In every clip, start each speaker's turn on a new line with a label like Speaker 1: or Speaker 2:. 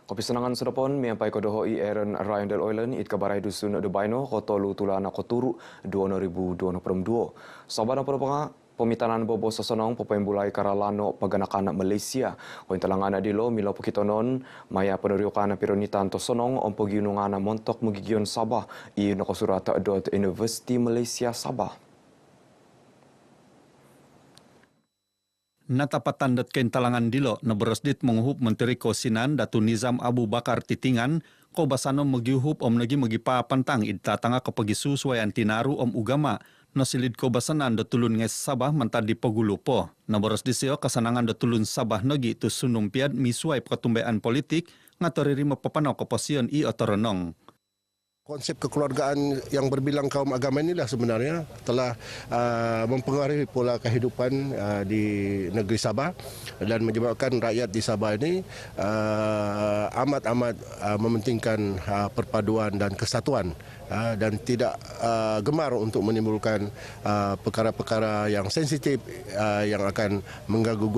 Speaker 1: Kopi senangan sedapon miampai ko dohoi Aaron Ryan del Oilen it kabarai dusun de Baino ko tolu tulana ko turu 2022. Sabana pernah pemitanan bobo sosonong popembulai karalano paganakan Malaysia. Ko intalangan adilo milo pukitonon maya peneriukan pironitan tosonong om pagiunungan montok mugigion Sabah i nakosurat dot University Malaysia Sabah.
Speaker 2: Natapatan dat kain talangan dilo na berasdit menguhup Menteri Kosinan Datu Nizam Abu Bakar Titingan ko basano magiuhup om nagi magipa pantang idtatanga kapagi susuayan tinaru om ugama na silid ko basanan datulun nges Sabah mantad di pagulupo. Na berasdit siyo kasanangan datulun Sabah nagi itu sunumpiad misuay ketumbayaan politik ngatoriri mapapanaw kaposiyon i otoronong.
Speaker 3: Konsep kekeluargaan yang berbilang kaum agama inilah sebenarnya telah mempengaruhi pola kehidupan di negeri Sabah dan menyebabkan rakyat di Sabah ini amat-amat mementingkan perpaduan dan kesatuan dan tidak gemar untuk menimbulkan perkara-perkara yang sensitif yang akan mengganggu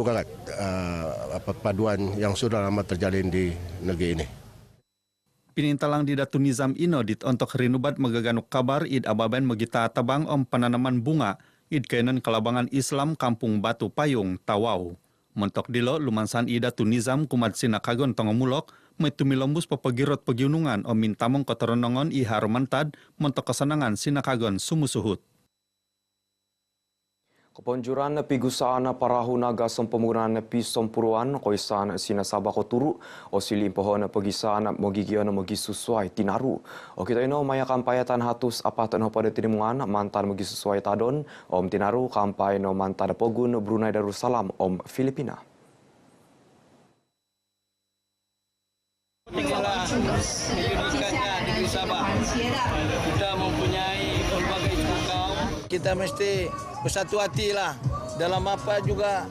Speaker 3: perpaduan yang sudah lama terjalin di negeri ini.
Speaker 2: Pinintalang di Datu Nizam ino dit untuk rinubat magaganuk kabar id ababan magita tabang om penanaman bunga id kainan kelabangan Islam Kampung Batu Payung Tawau. Mentok dilo lumansan id Datu Nizam kumat sinakagon tongomulok metumilombus papagirot pagiunungan om mintamong kotoronongon i harumantad mentok kesenangan sinakagon sumusuhut.
Speaker 1: Keponjuran pigusaan parahu naga sempemuraan pisompuruan koisan sinasabah ko turu o silim pohon pegisan mogigion mogisusuai tinaru. O kita ino maya kampayatan hatus apatan ho pada tinimungan mantan mogisusuai tadon om tinaru kampai no mantan pogun Brunei Darussalam om Filipina.
Speaker 4: Tinggallah pendidikannya negeri Sabah. Kita mempunyai berbagai kaum. Kita mesti bersatu hatilah. Dalam apa juga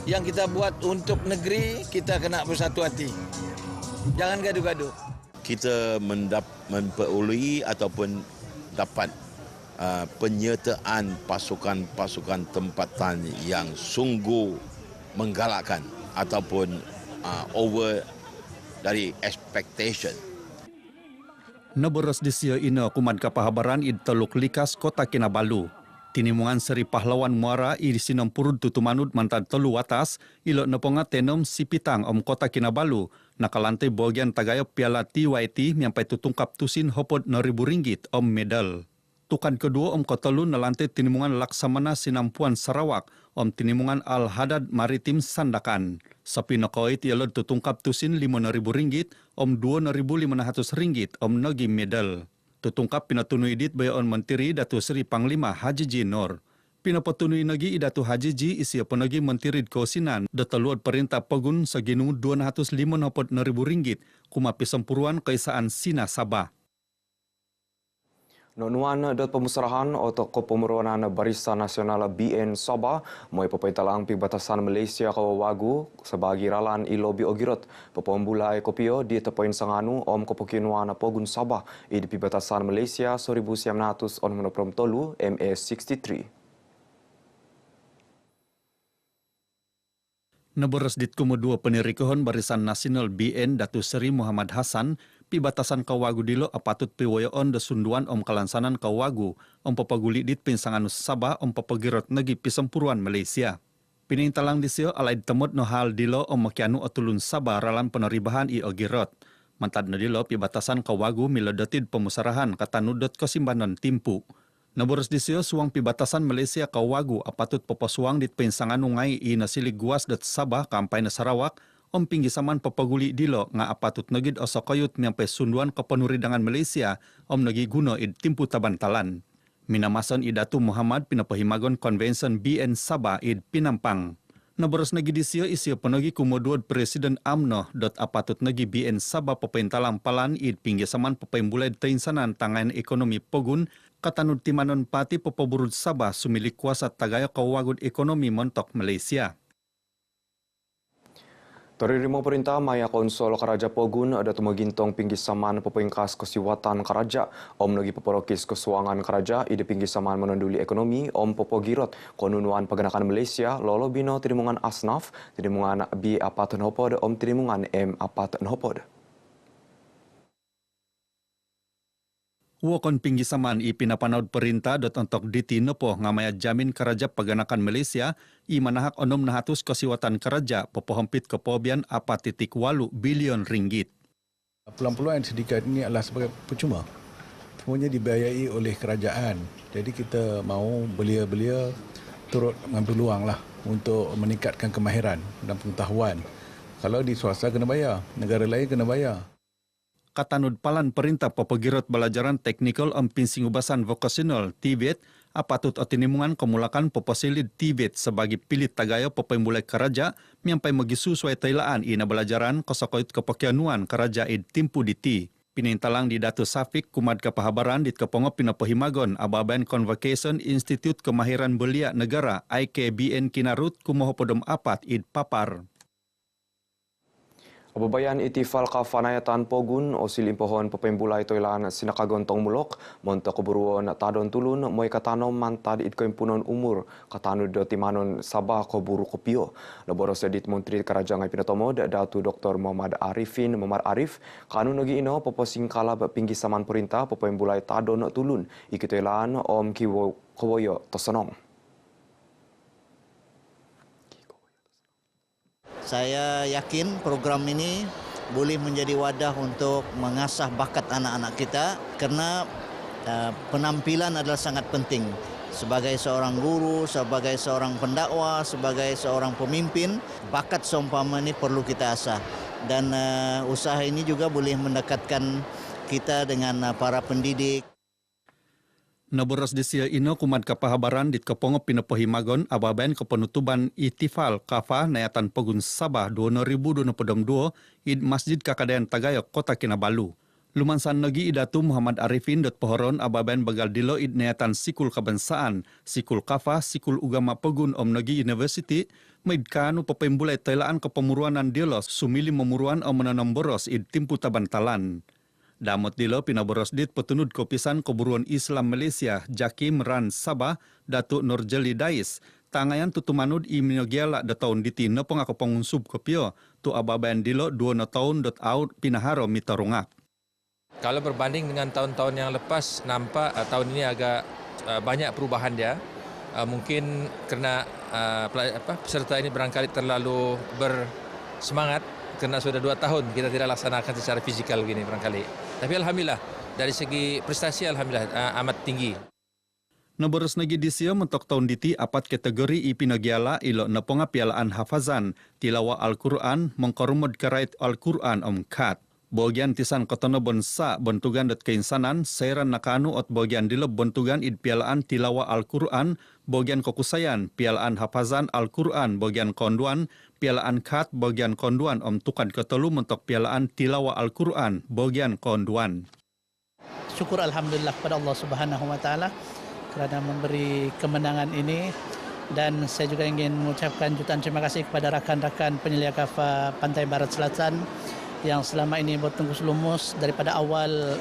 Speaker 4: yang kita buat untuk negeri, kita kena bersatu hati. Jangan gaduh-gaduh.
Speaker 5: Kita memperoleh ataupun dapat penyertaan pasukan-pasukan tempatan yang sungguh menggalakkan ataupun over dari expectation.
Speaker 2: Naboros di siya ino kuman kapahabaran id Teluk Likas Kota Kinabalu. Tinimungan Seri Pahlawan Muara i sinampurud tutumanud mantan telu atas ilo naponga tenom sipitang om Kota Kinabalu nakalante bagian tagayop piala TYT miampai tutungkap tusin hopod RM1,000 om medal. Tukan kedua om Kotelu nalante tinimungan Laksamana Sinampuan Sarawak om tinimungan Al-Hadad Maritim Sandakan. Sapi nakoit ilo tutungkap tusin RM5,000 om RM2,500 om nagi medal. Tutungkap pinatunui dit bayon Menteri Datu Seri Panglima Haji Ji Nur. Pinapatunui nagi Datu Haji Ji isi penagi Menteri Kosinan dataluad perintah pegun saginu RM205,000 kumapi sempuruan kaisaan Sina Sabah.
Speaker 1: Nonuan dot pemusarahan atau kepemeruanan Barisan Nasional BN Sabah moi pepaitalang pibatasan Malaysia ke Wagu sebagai ralan ilobi ogirot pepombulai kopio di tepoin sanganu om kepokinuan pogun Sabah di pibatasan Malaysia 1900 on menoprom tolu MA63.
Speaker 2: Naboros dit kumudua penirikohon Barisan Nasional BN Datu Seri Muhammad Hasan pibatasan Kawagu dilo apatut piwayoon desunduan om kalansanan Kawagu om papaguli dit pinsangan Sabah om papagirot nagi pisempuruan Malaysia. Pinintalang disio alay temut no hal dilo om makianu atulun Sabah ralan peneribahan i ogirot. Mantad na dilo pibatasan Kawagu milodotid pemusarahan katanudot kesimbanan timpu. Naboros disio suang pibatasan Malaysia Kawagu apatut papasuang dit pinsangan nungai i nasilig guas dat Sabah kampai na Sarawak om pinggisaman papaguli dilo nga apatut nagid osokayut miampai sunduan kepenuridangan Malaysia om nagi guno id timpu tabantalan. Minamason idatu Muhammad pinapahimagon Convention BN Sabah id Pinampang. Naboros nagi disio isio penagi kumuduad Presiden AMNO dot apatut nagi BN Sabah papentalang palan id pinggisaman papaimulay tainsanan tangan ekonomi pogun katanud timanon pati papaburud Sabah sumilik kuasa tagayo kawagud ekonomi montok Malaysia.
Speaker 1: Terima perintah maya konsol Karaja Pogun ada tumagintong pinggisaman pepengkas kesiwatan Karaja om lagi peporokis kesuangan Karaja ide pinggisaman menunduli ekonomi om popogirot konunuan paganakan Malaysia lolo bino tirimungan asnaf tirimungan B apatan hopod om tirimungan M apatan hopod.
Speaker 2: Wakon pinggi saman ipinapanaud perintah untuk diti nepo ngamaya jamin keraja paganakan Malaysia i manahak onom nahatus kesiwatan keraja popohompit kepobian 4.8 bilion ringgit.
Speaker 6: Peluang-peluang yang sedikit ini adalah sebagai percuma. Semuanya dibiayai oleh kerajaan. Jadi kita mahu belia-belia turut mengambil peluang lah untuk meningkatkan kemahiran dan pengetahuan. Kalau di swasta kena bayar, negara lain kena bayar.
Speaker 2: Katanud palan perintah popogirot belajaran teknikal empinsing ubasan vokasional TVET apatut otinimungan kemulakan poposilid TVET sebagai pilit tagayo popembulai keraja miampai magisu suai tailaan ina belajaran kosokoit kepokianuan keraja id timpu diti. Pinintalang di Datu Safik kumad kepahabaran dit kepongop pinapohimagon Ababan Convocation Institute Kemahiran Belia Negara IKBN Kinarut kumohopodom apat id papar.
Speaker 1: Ababayan itifal kafanayatan pogun osil impohon pepembulai toilan sinakagontong mulok montok keburuan tadon tulun moy katanom mantad it kempunon umur katanud timanon Sabah koburu kopio laboros edit Menteri Kerajaan Pinatomo Datu Dr. Muhammad Arif kanun nagi ino poposing kala pinggi saman perintah pepembulai tadon tulun ikitoilan Om Kiwoyo Tosonong.
Speaker 7: Saya yakin program ini boleh menjadi wadah untuk mengasah bakat anak-anak kita kerana penampilan adalah sangat penting. Sebagai seorang guru, sebagai seorang pendakwa, sebagai seorang pemimpin, bakat seumpama ini perlu kita asah. Dan usaha ini juga boleh mendekatkan kita dengan para pendidik.
Speaker 2: Naboros disia ino kumad kapahabaran dit kepongop pinapohimagon ababen kepenutuban itifal kafa nayatan pogun Sabah 2022 id Masjid Kakadayan Tagayok Kota Kinabalu. Lumansan nagi idatu Muhammad Arifin dot pohoron ababen bagal dilo id nayatan sikul kebangsaan, sikul kafa, sikul ugama pogun Om Nagi University, maid kanu pepembulai tailaan kepemuruanan dilo sumili memuruan om menanam boros id timpu tabantalan. Damot dilo pinaboros dit petunud kopisan keburuan Islam Malaysia Jakim Ran Sabah Datuk Nurjeli Dais tangayan tutumanud iminogiala da tahun diti nepong ako pengunsub kopio tu ababan dilo 2 tahun dot out pinaharo mitarungak.
Speaker 8: Kalau berbanding dengan tahun-tahun yang lepas nampak tahun ini agak banyak perubahan dia. Mungkin kerana peserta ini barangkali terlalu bersemangat kerana sudah 2 tahun kita tidak laksanakan secara fizikal begini barangkali. Tapi alhamdulillah dari segi prestasi alhamdulillah amat tinggi.
Speaker 2: Naboros nagi disio mentok tahun diti apat kategori ipinagiala ilo naponga pialaan hafazan tilawa Al-Quran mengkorumod karait Al-Quran Kat. Bagian tisan kotono bonsa bentugan dat keinsanan sairan nakanu ot bagian dilo bentugan id pialaan tilawa Al-Quran bagian kokusayan pialaan hafazan Al-Quran bagian konduan pialaan Kat bagian konduan tukan ketelu mentok pialaan tilawa Al-Quran bagian konduan.
Speaker 9: Syukur alhamdulillah kepada Allah Subhanahu wa taala kerana memberi kemenangan ini dan saya juga ingin mengucapkan jutaan terima kasih kepada rakan-rakan penyelia kafa Pantai Barat Selatan yang selama ini bertungkus lumus daripada awal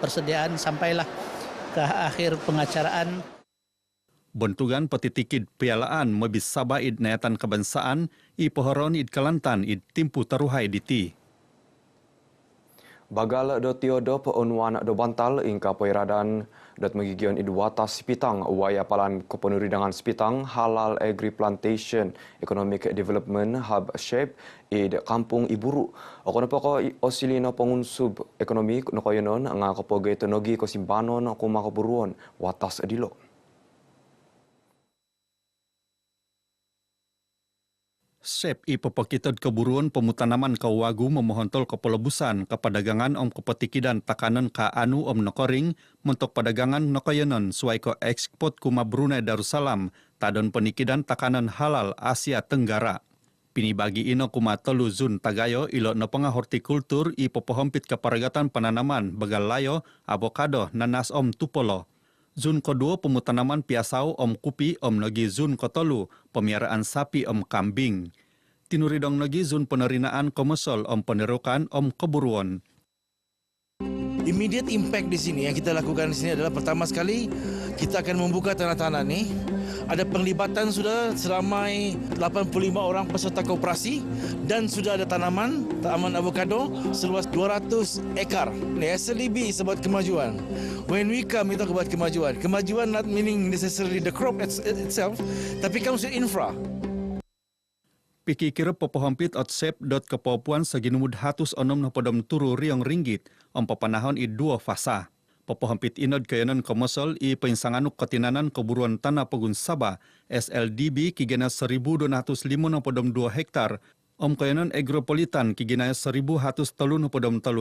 Speaker 9: persediaan sampailah ke akhir pengacaraan.
Speaker 2: Bentugan petitikid pialaan mebis Sabah id nayatan kebangsaan i pohoron id Kelantan id timpu taruhai diti.
Speaker 1: Bagal do tiodo peunwan do bantal ingka poiradan dot magigion id watas Sipitang waya palan kepenuridangan Sipitang halal agri plantation economic development hub shape id kampung Iburu. Okono poko osilino pengunsub ekonomi nokoyonon nga kepoge tenogi kosimbanon kumakeburuon watas dilo.
Speaker 2: Sep ipopokitod keburuan pemutanaman kawagu memohontol kepelebusan kepadagangan kepetikidan takanan ka anu nokoring mentok padagangan nokoyonon suai ko ekspor kuma Brunei Darussalam tadon penikidan takanan halal Asia Tenggara. Pini bagi ino kuma telu zun tagayo ilo noponga hortikultur ipopohompit keparagatan penanaman bagal layo, avokado, nanas tupolo. Zun kedua pemutanaman piasau kupi nogi zun kotolu pemiaraan sapi kambing. Tinuridong nogi zun penerinaan komersial penerokan keburuan.
Speaker 4: Immediate impact di sini yang kita lakukan di sini adalah pertama sekali kita akan membuka tanah-tanah ni. Ada penglibatan sudah seramai 85 orang peserta koperasi dan sudah ada taman avokado seluas 200 ekar. SLDB is about kemajuan. When we come, we talk about kemajuan. Kemajuan not meaning necessarily the crop itself, tapi comes with infra.
Speaker 2: Pikir pepohampit otsep dot kepopuan seginumud hatus onom na podom turu riong ringgit om papanahon i 2 fasa. Pepohampit inod kayanan komersial i pensanganuk ketinanan keburuan tanah pegun Sabah SLDB kigena 1.252 hektar om kayanan agropolitan kigena 1.133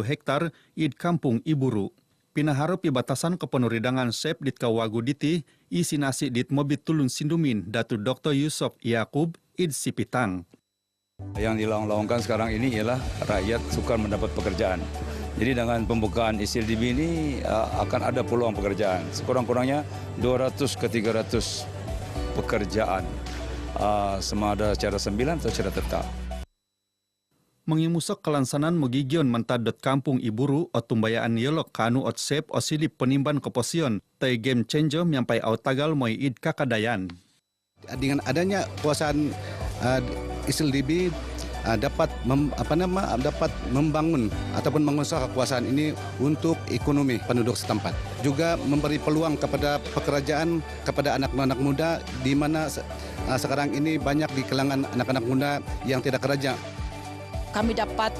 Speaker 2: hektar id kampung Iburu. Pinaharap i batasan kepenuridangan sep dit kawagu diti i sinasi dit mobit tulun sindumin Datu Dr. Yusuf Yakub id Sipitang.
Speaker 10: Yang dilaung-laungkan sekarang ini ialah rakyat sukar mendapat pekerjaan. Jadi dengan pembukaan SLDB ini akan ada peluang pekerjaan. Sekurang-kurangnya 200 ke 300 pekerjaan. Sama ada secara sembilan atau secara tetap.
Speaker 2: Mengimusak kelansanan megigion mentadot kampung Iburu o tumbayaan yelok kanu otsep o silip penimban keposion tay game changer nyampai autagal moi id kakadayan.
Speaker 11: Dengan adanya kuasaan SLDB dapat membangun ataupun mengusaha kekuasaan ini untuk ekonomi penduduk setempat. Juga memberi peluang kepada pekerjaan kepada anak-anak muda di mana sekarang ini banyak di kalangan anak-anak muda yang tidak kerja.
Speaker 12: Kami dapat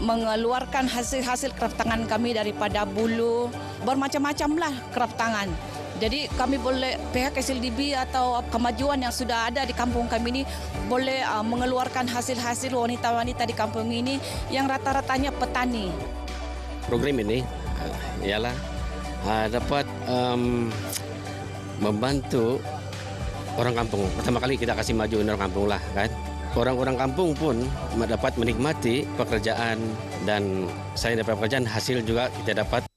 Speaker 12: mengeluarkan hasil-hasil kraft tangan kami daripada bulu, bermacam-macamlah kraft tangan. Jadi kami boleh pihak SLDB atau kemajuan yang sudah ada di kampung kami ini boleh mengeluarkan hasil-hasil wanita-wanita di kampung ini yang rata-ratanya petani.
Speaker 13: Program ini ialah dapat membantu orang kampung. Pertama kali kita kasih maju orang kampung lah kan. Orang-orang kampung pun dapat menikmati pekerjaan dan selain dapat pekerjaan hasil juga kita dapat.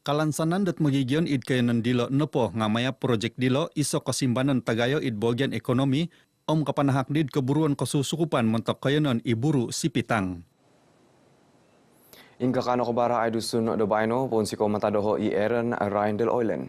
Speaker 2: Kalansanan dat magigion id kayanan dilo nepo ngamaya projek dilo iso kesimbanan tagayo id bagian ekonomi om kapanahak did keburuan kesusukupan mentok kayanan Iburu Sipitang.
Speaker 1: Ingka kano kebara ay dusun do baino pon si komentadoho i Aaron Ryan del Oilen.